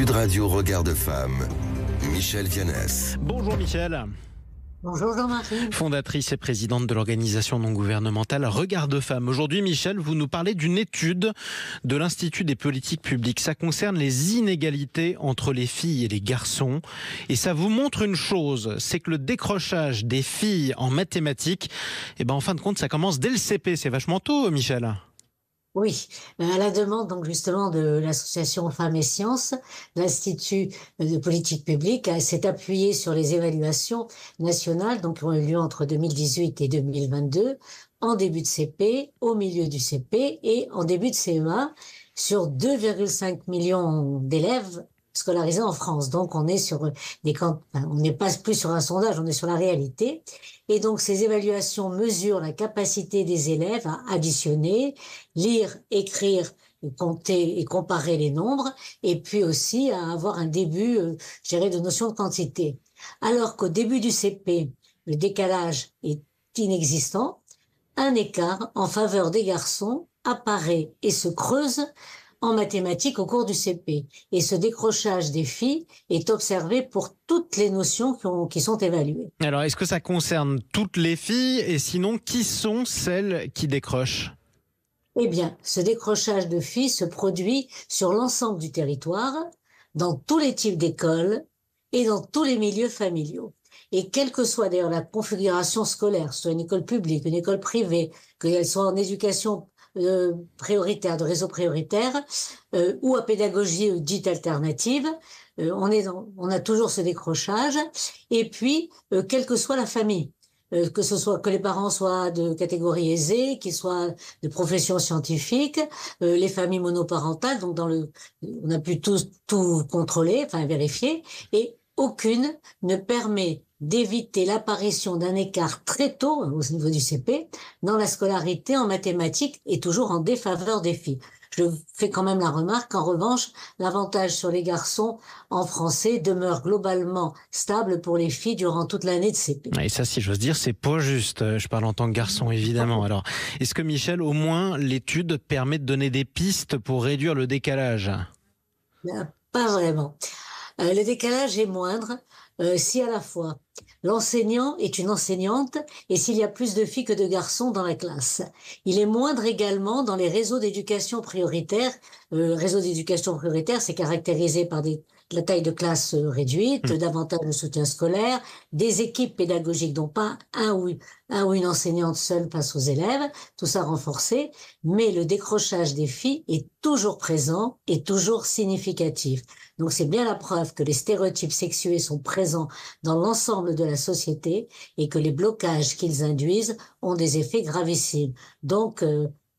Sud Radio Regard de Femme, Michèle Viannès. Bonjour Michèle. Bonjour Jean-Marie. Fondatrice et présidente de l'organisation non gouvernementale Regard de Femme. Aujourd'hui, Michèle, vous nous parlez d'une étude de l'Institut des politiques publiques. Ça concerne les inégalités entre les filles et les garçons. Et ça vous montre une chose, c'est que le décrochage des filles en mathématiques, en fin de compte, ça commence dès le CP. C'est vachement tôt, Michèle. Oui, à la demande donc justement de l'association Femmes et Sciences, l'Institut de politique publique s'est appuyé sur les évaluations nationales donc qui ont eu lieu entre 2018 et 2022, en début de CP, au milieu du CP et en début de CE1 sur 2,5 millions d'élèves scolarisés en France. Donc on est sur on n'est pas plus sur un sondage, on est sur la réalité. Et donc ces évaluations mesurent la capacité des élèves à additionner, lire, écrire, compter et comparer les nombres, et puis aussi à avoir un début, de notion de quantité. Alors qu'au début du CP, le décalage est inexistant, un écart en faveur des garçons apparaît et se creuse en mathématiques au cours du CP. Et ce décrochage des filles est observé pour toutes les notions qui sont évaluées. Alors, est-ce que ça concerne toutes les filles? Et sinon, qui sont celles qui décrochent? Eh bien, ce décrochage de filles se produit sur l'ensemble du territoire, dans tous les types d'écoles et dans tous les milieux familiaux. Et quelle que soit d'ailleurs la configuration scolaire, soit une école publique, une école privée, qu'elle soit en éducation prioritaire, de réseau prioritaire, ou à pédagogie dite alternative, on a toujours ce décrochage. Et puis, quelle que soit la famille, que les parents soient de catégorie aisée, qu'ils soient de profession scientifique, les familles monoparentales, donc on a pu tout contrôler, vérifier, et aucune ne permet d'éviter l'apparition d'un écart très tôt au niveau du CP dans la scolarité en mathématiques et toujours en défaveur des filles. Je fais quand même la remarque qu'en revanche, l'avantage sur les garçons en français demeure globalement stable pour les filles durant toute l'année de CP. Et ça, si j'ose dire, c'est pas juste. Je parle en tant que garçon, évidemment. Alors, est-ce que Michèle, au moins, l'étude permet de donner des pistes pour réduire le décalage? Pas vraiment. Le décalage est moindre si à la fois l'enseignant est une enseignante et s'il y a plus de filles que de garçons dans la classe. Il est moindre également dans les réseaux d'éducation prioritaire. Réseau d'éducation prioritaire, c'est caractérisé par la taille de classe réduite, davantage de soutien scolaire, des équipes pédagogiques dont pas un ou une enseignante seule face aux élèves, tout ça renforcé, mais le décrochage des filles est toujours présent et toujours significatif. Donc c'est bien la preuve que les stéréotypes sexués sont présents dans l'ensemble de la société et que les blocages qu'ils induisent ont des effets gravissimes. Donc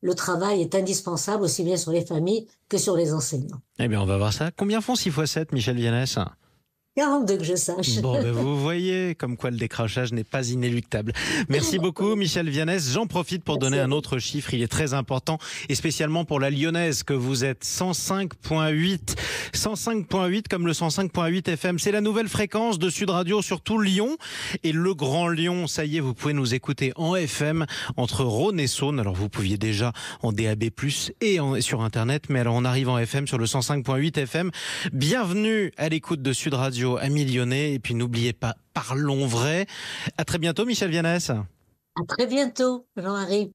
le travail est indispensable aussi bien sur les familles que sur les enseignants. Eh bien, on va voir ça. Combien font 6 x 7, Michèle Viannès? 42 que je sache. Bon, vous voyez comme quoi le décrochage n'est pas inéluctable. Merci beaucoup, Michèle Viannès. J'en profite pour donner un autre chiffre. Il est très important et spécialement pour la Lyonnaise que vous êtes. 105.8. 105.8 comme le 105.8 FM. C'est la nouvelle fréquence de Sud Radio sur tout Lyon. Et le Grand Lyon, ça y est, vous pouvez nous écouter en FM entre Rhône et Saône. Alors, vous pouviez déjà en DAB+, et sur Internet. Mais alors, on arrive en FM sur le 105.8 FM. Bienvenue à l'écoute de Sud Radio. Amis lyonnais, et puis n'oubliez pas, parlons vrai. À très bientôt, Michèle Viannès. À très bientôt, Jean-Marie.